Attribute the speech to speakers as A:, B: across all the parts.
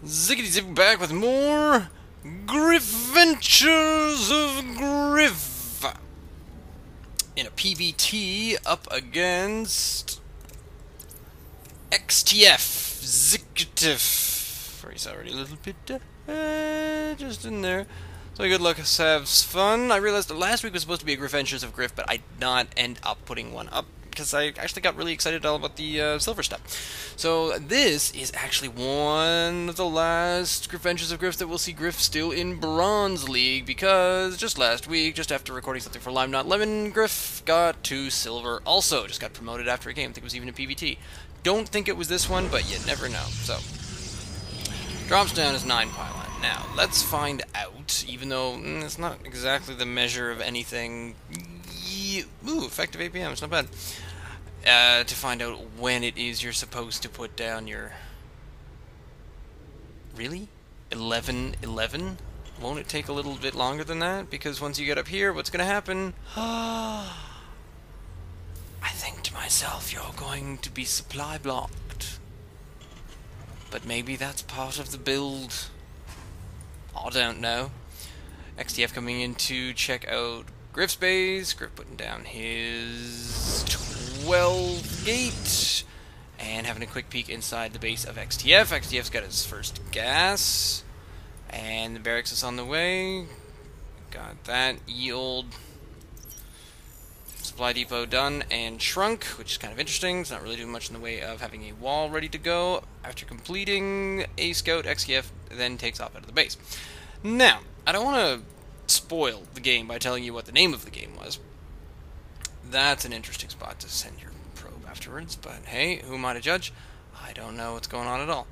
A: Ziggity zip back with more Griffventures of Griff in a PvT up against XTF Zickatif. He's already a little bit just in there. So good luck, have fun. I realized that last week was supposed to be a Griffventures of Griff, but I did not end up putting one up because I actually got really excited all about the silver stuff. So this is actually one of the last Griffventures of Griff that we'll see Griff still in Bronze League, because just last week, just after recording something for Lime Not Lemon, Griff got to silver also. Just got promoted after a game. I think it was even a PvT. Don't think it was this one, but you never know. So drops down his 9 pylon. Now, let's find out, even though it's not exactly the measure of anything. Ooh, effective APM, it's not bad. To find out when it is you're supposed to put down your... Really? 11? Won't it take a little bit longer than that? Because once you get up here, what's going to happen? I think to myself, you're going to be supply blocked. But maybe that's part of the build. I don't know. XTF coming in to check out Griff's base. Griff putting down his 12 gate. And having a quick peek inside the base of XTF. XTF's got his first gas. And the barracks is on the way. Got that. Yield. Supply depot done and shrunk, which is kind of interesting. It's not really doing much in the way of having a wall ready to go. After completing a scout, XTF then takes off out of the base. Now, I don't want to spoil the game by telling you what the name of the game was. That's an interesting spot to send your probe afterwards, but hey, who am I to judge? I don't know what's going on at all.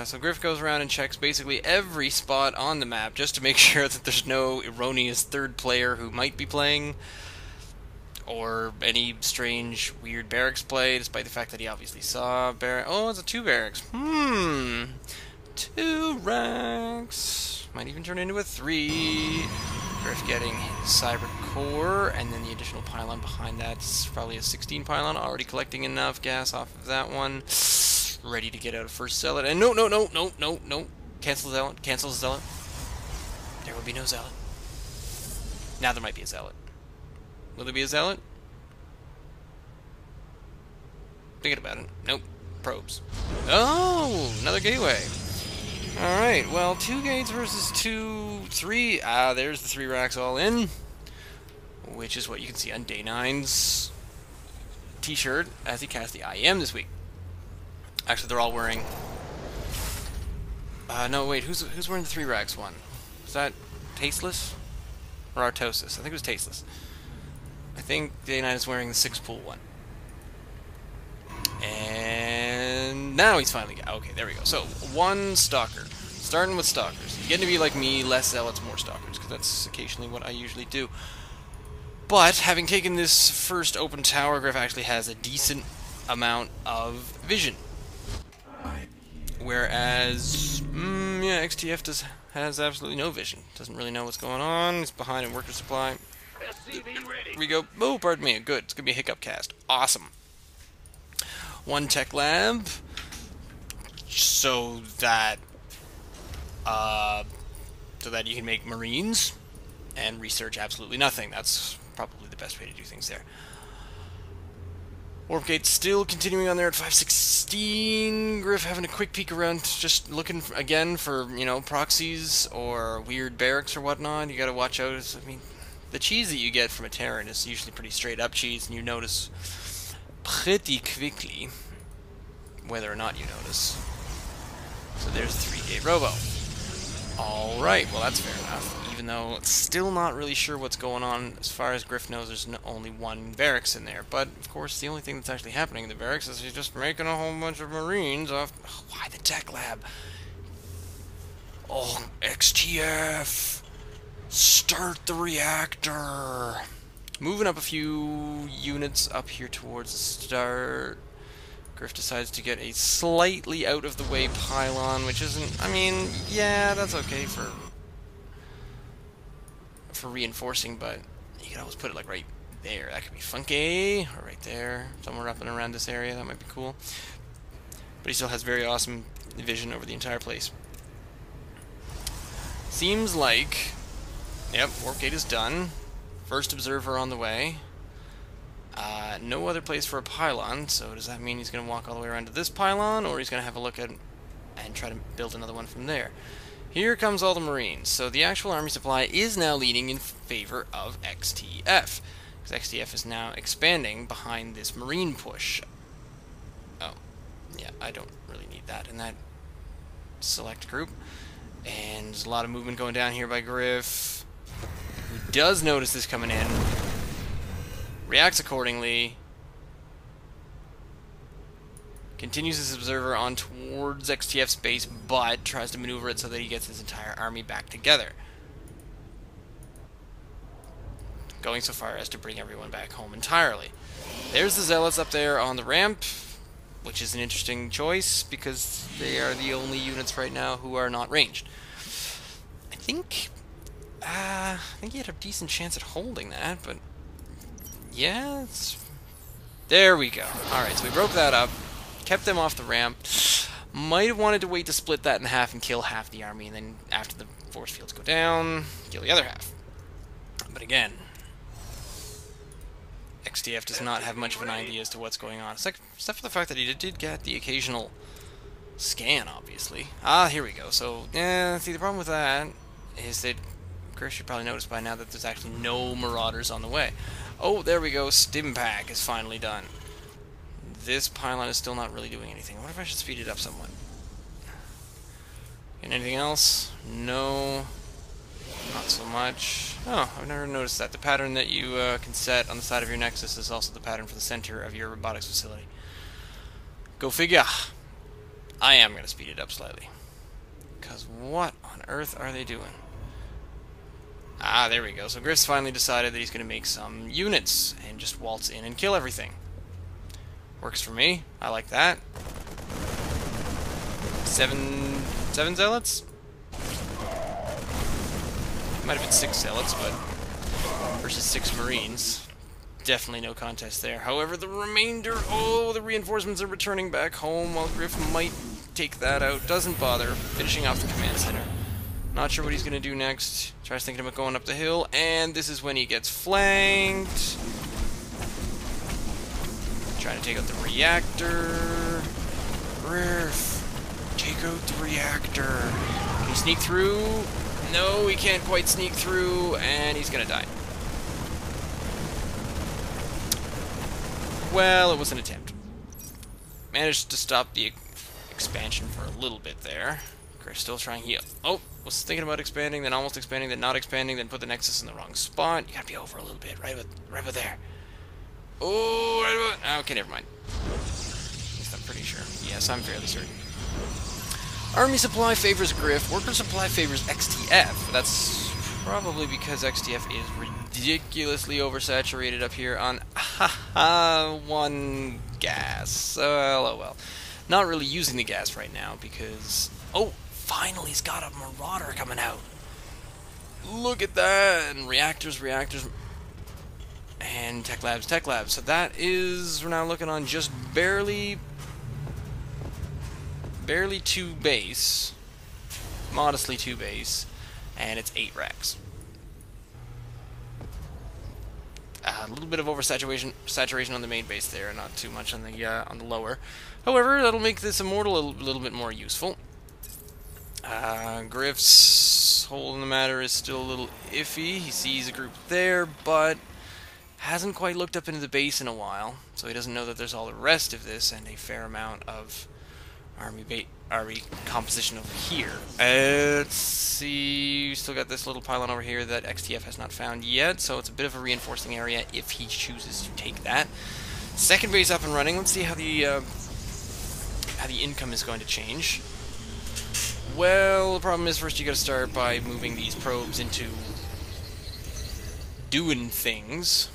A: So Griff goes around and checks basically every spot on the map just to make sure that there's no erroneous third player who might be playing, or any strange, weird barracks play, despite the fact that he obviously saw barracks. Oh, it's a 2 barracks. 2 ranks. Might even turn into a 3. Griff getting his cyber core, and then the additional pylon behind that's probably a 16 pylon, already collecting enough gas off of that one. Ready to get out of first zealot. And no. Cancel zealot. Cancel zealot. There will be no zealot. Now there might be a zealot. Will there be a zealot? Thinking about it. Nope. Probes. Oh! Another gateway. Alright, well, 2 gates versus 3. There's the 3 racks all in. Which is what you can see on Day 9's t-shirt as he cast the IEM this week. Actually, they're all wearing... no, wait, who's wearing the 3 racks one? Is that Tasteless? Or Artosis? I think it was Tasteless. I think Day 9 is wearing the 6 pool one. And now he's finally got... Okay, there we go. So, 1 Stalker. Starting with Stalkers. Getting to be like me, less Zealots, more Stalkers, because that's occasionally what I usually do. But, having taken this first open tower, Griff actually has a decent amount of vision. Whereas, yeah, XTF has absolutely no vision. Doesn't really know what's going on. He's behind in worker supply. Here we go. Oh, pardon me. Good. It's going to be a hiccup cast. Awesome. 1 tech lab. So that you can make marines and research absolutely nothing. That's probably the best way to do things there. Warp gate still continuing on there at 516. Griff having a quick peek around, just looking again for, you know, proxies or weird barracks or whatnot. You gotta watch out. I mean, the cheese that you get from a Terran is usually pretty straight up cheese, and you notice pretty quickly whether or not you notice. So there's the 3-gate robo. Alright, well that's fair enough. Even though it's still not really sure what's going on. As far as Griff knows, there's only 1 barracks in there. But, of course, the only thing that's actually happening in the barracks is he's just making a whole bunch of marines off... Oh, why the tech lab? Oh, XTF! Start the reactor! Moving up a few units up here towards the start. Griff decides to get a slightly out-of-the-way pylon, which isn't... I mean, yeah, that's okay for reinforcing, but you could always put it, like, right there. That could be funky. Or right there. Somewhere up and around this area. That might be cool. But he still has very awesome vision over the entire place. Seems like... Yep, warp gate is done. First observer on the way. No other place for a pylon, so does that mean he's going to walk all the way around to this pylon, or he's going to have a look at and try to build another one from there? Here comes all the Marines, so the actual army supply is now leaning in favor of XTF, because XTF is now expanding behind this Marine push. Oh, yeah, I don't really need that in that select group. And there's a lot of movement going down here by Griff, who does notice this coming in, reacts accordingly, continues his observer on towards XTF's base, but tries to maneuver it so that he gets his entire army back together, going so far as to bring everyone back home entirely. There's the Zealots up there on the ramp, which is an interesting choice because they are the only units right now who are not ranged. I think he had a decent chance at holding that, but yeah, there we go. Alright, so we broke that up, kept them off the ramp. Might have wanted to wait to split that in half and kill half the army, and then after the force fields go down, kill the other half. But again, XTF does not have much of an idea as to what's going on, except for the fact that he did get the occasional scan, obviously. Ah, here we go. So, see, the problem with that is that Griff should probably notice by now that there's actually no Marauders on the way. Oh, there we go. Stim pack is finally done. This pylon is still not really doing anything. I wonder if I should speed it up somewhat. And anything else? No. Not so much. Oh, I've never noticed that. The pattern that you can set on the side of your Nexus is also the pattern for the center of your robotics facility. Go figure. I am going to speed it up slightly. Because what on earth are they doing? Ah, there we go. So Griff's finally decided that he's going to make some units and just waltz in and kill everything. Works for me. I like that. Seven Zealots? Might have been 6 Zealots, but versus 6 Marines. Definitely no contest there. However, the remainder... Oh, the reinforcements are returning back home while Griff might take that out. Doesn't bother. Finishing off the command center. Not sure what he's going to do next. Tries thinking about going up the hill, and this is when he gets flanked. Trying to take out the reactor. Griff, take out the reactor. Can he sneak through? No, he can't quite sneak through, and he's going to die. Well, it was an attempt. Managed to stop the expansion for a little bit there. Griff's still trying here. Oh, was thinking about expanding, then almost expanding, then not expanding, then put the Nexus in the wrong spot. You gotta be over a little bit, right about there. Oh, right about... Okay, never mind. At least I'm pretty sure. Yes, I'm fairly certain. Army supply favors Griff. Worker supply favors XTF. That's probably because XTF is ridiculously oversaturated up here on one gas. Oh well. Not really using the gas right now because... Oh, finally he's got a Marauder coming out. Look at that. And reactors. And tech labs. So that is... We're now looking on just barely 2 base. Modestly 2 base. And it's 8 racks. A little bit of saturation on the main base there, not too much on the lower. However, that'll make this Immortal a little bit more useful. Griff's hold on the matter is still a little iffy. He sees a group there, but hasn't quite looked up into the base in a while, so he doesn't know that there's all the rest of this and a fair amount of army composition over here. Let's see, we still got this little pylon over here that XTF has not found yet, so it's a bit of a reinforcing area if he chooses to take that. Second base up and running. Let's see how the income is going to change. Well, the problem is first you got to start by moving these probes into doing things.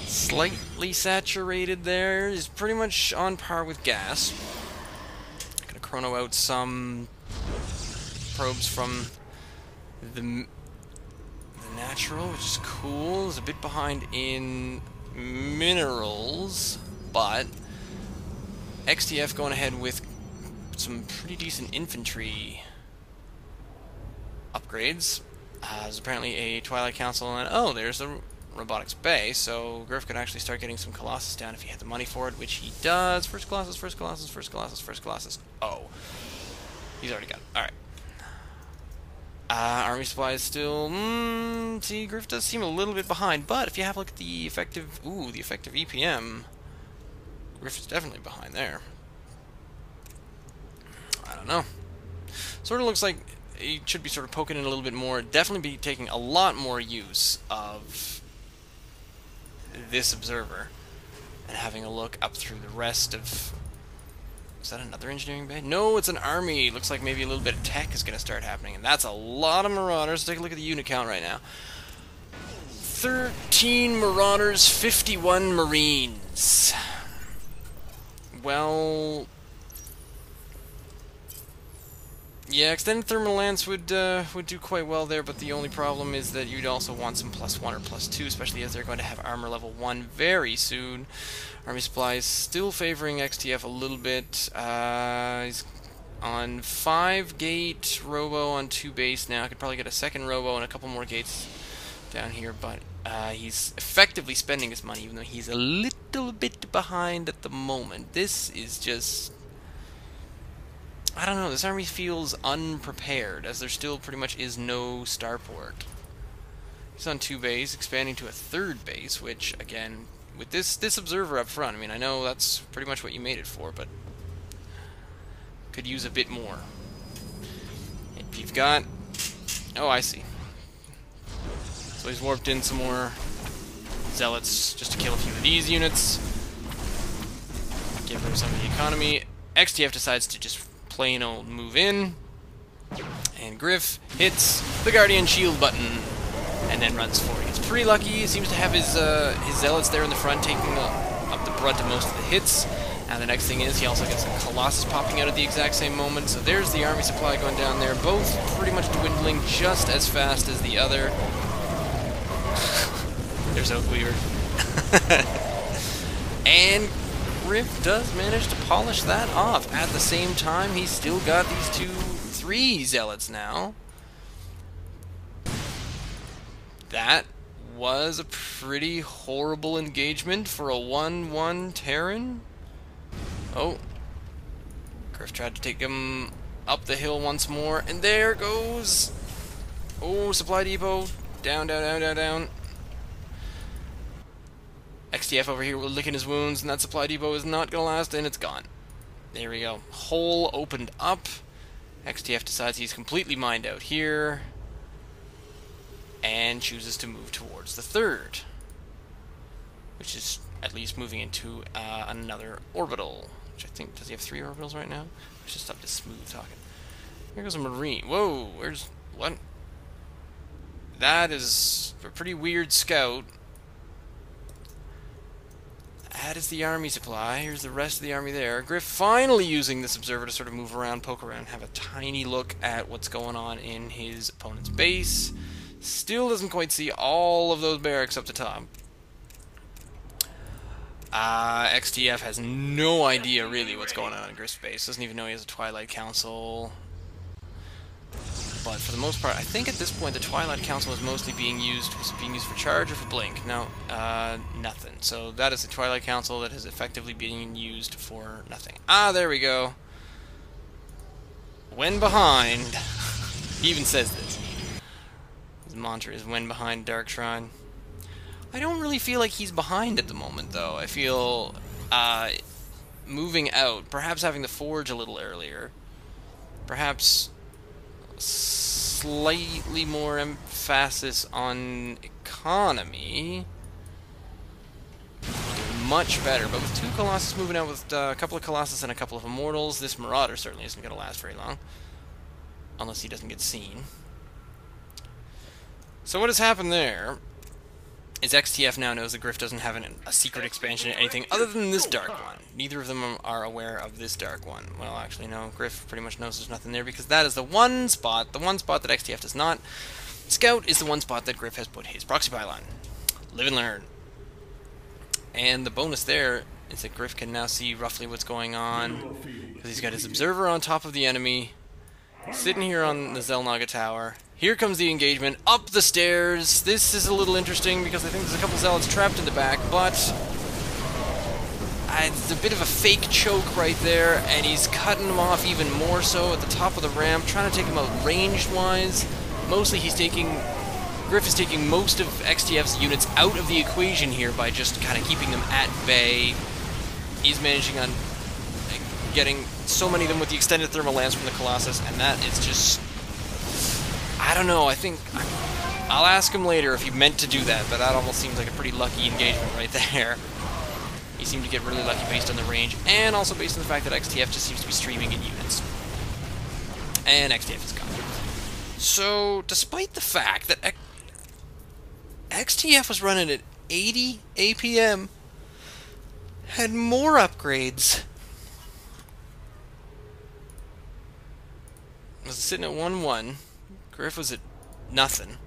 A: Slightly saturated there is pretty much on par with gas. Gonna chrono out some probes from the natural, which is cool. It's a bit behind in minerals, but XTF going ahead with some pretty decent infantry upgrades. There's apparently a Twilight Council, and oh, there's the robotics bay, so Griff could actually start getting some colossus down if he had the money for it, which he does. First colossus, first colossus, first colossus, first colossus. Oh, he's already got it. Alright. Army supplies still... see, Griff does seem a little bit behind, but if you have a look at the effective... Ooh, the effective EPM, Griff is definitely behind there. I don't know. Sort of looks like he should be sort of poking in a little bit more. Definitely be taking a lot more use of this observer and having a look up through the rest of... Is that another engineering bay? No, it's an army. Looks like maybe a little bit of tech is going to start happening, and that's a lot of marauders. Take a look at the unit count right now. 13 marauders, 51 marines. Well... yeah, extended thermal lance would do quite well there, but the only problem is that you'd also want some +1 or +2, especially as they're going to have armor level 1 very soon. Army supplies still favoring XTF a little bit. He's on 5 gate robo on 2 base now. I could probably get a second robo and a couple more gates down here, but he's effectively spending his money, even though he's a little bit behind at the moment. This is just... I don't know, this army feels unprepared, as there still pretty much is no starport. He's on 2 base, expanding to a 3rd base, which, again, with this observer up front, I mean, I know that's pretty much what you made it for, but could use a bit more. If you've got... oh, I see. So he's warped in some more zealots just to kill a few of these units. Give him some of the economy. XTF decides to just plain old move in, and Griff hits the Guardian Shield button and then runs for it. He's pretty lucky. He seems to have his zealots there in the front taking up the brunt of most of the hits, and the next thing is he also gets a Colossus popping out at the exact same moment, so there's the army supply going down there, both pretty much dwindling just as fast as the other. They're so weird. And Griff does manage to polish that off. At the same time, he's still got these 3 zealots now. That was a pretty horrible engagement for a 1-1 Terran. Oh. Griff tried to take him up the hill once more, and there goes... oh, supply depot. Down, down, down, down, down. XTF over here licking his wounds, and that supply depot is not going to last, and it's gone. There we go. Hole opened up. XTF decides he's completely mined out here, and chooses to move towards the 3rd, which is at least moving into another orbital, which I think... does he have 3 orbitals right now? Let's just stop this smooth talking. Here goes a Marine. Whoa, where's... what? That is a pretty weird scout. That is the army supply. Here's the rest of the army there. Griff finally using this observer to sort of move around, poke around, have a tiny look at what's going on in his opponent's base. Still doesn't quite see all of those barracks up the top. XTF has no idea really what's going on in Griff's base. Doesn't even know he has a Twilight Council. But for the most part, I think at this point the Twilight Council was mostly being used for charge or for blink. No, nothing. So that is the Twilight Council that is effectively being used for nothing. Ah, there we go. When behind. He even says this. His mantra is when behind Dark Shrine. I don't really feel like he's behind at the moment, though. I feel moving out, perhaps having the forge a little earlier, perhaps slightly more emphasis on economy. Much better, but with 2 Colossus moving out with a couple of Colossus and a couple of Immortals, this Marauder certainly isn't going to last very long. Unless he doesn't get seen. So what has happened there is XTF now knows that Griff doesn't have a secret expansion or anything other than this dark one. Neither of them are aware of this dark one. Well, actually, no. Griff pretty much knows there's nothing there because that is the one spot that XTF does not. Scout is the one spot that Griff has put his proxy pile on. Live and learn. And the bonus there is that Griff can now see roughly what's going on, because he's got his observer on top of the enemy, sitting here on the Zelnaga tower. Here comes the engagement, up the stairs. This is a little interesting, because I think there's a couple zealots trapped in the back, but it's a bit of a fake choke right there, and he's cutting him off even more so at the top of the ramp, trying to take him out ranged-wise. Mostly Griff is taking most of XTF's units out of the equation here by just kind of keeping them at bay. He's managing on getting so many of them with the extended thermal lance from the Colossus, and that is just... I don't know, I think... I'll ask him later if he meant to do that, but that almost seems like a pretty lucky engagement right there. He seemed to get really lucky based on the range, and also based on the fact that XTF just seems to be streaming in units. And XTF is gone. So, despite the fact that XTF was running at 80 APM, had more upgrades, was sitting at 1-1, Griff was at nothing,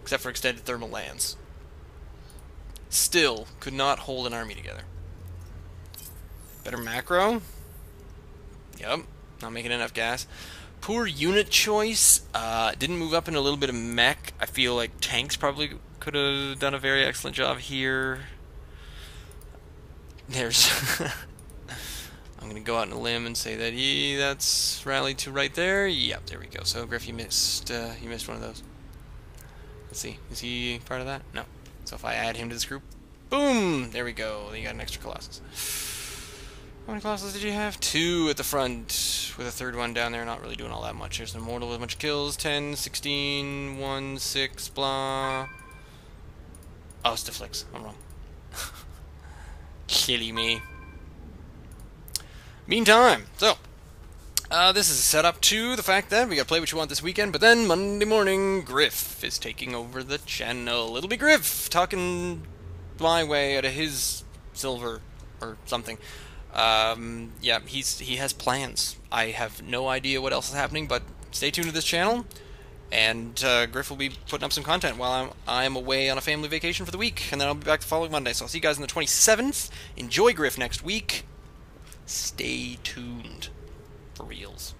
A: except for extended thermal lance. Still could not hold an army together. Better macro. Yep, not making enough gas. Poor unit choice. Didn't move up in a little bit of mech. I feel like tanks probably could have done a very excellent job here. There's... I'm going to go out on a limb and say that that's rallied to right there. Yep, there we go. So Griff, you missed one of those. Let's see. Is he part of that? No. So if I add him to this group, boom! There we go. You got an extra Colossus. How many Colossus did you have? 2 at the front, with a third one down there, not really doing all that much. There's an Immortal with a bunch of kills. 10, 16, 1, 6, blah. Oh, Stifflex. I'm wrong. Killing me. Meantime, so, this is a setup to the fact that we gotta play what you want this weekend, but then Monday morning, Griff is taking over the channel. It'll be Griff talking my way out of his silver or something. Yeah, he has plans. I have no idea what else is happening, but stay tuned to this channel, and Griff will be putting up some content while I'm away on a family vacation for the week, and then I'll be back the following Monday. So I'll see you guys on the 27th. Enjoy Griff next week. Stay tuned for reals.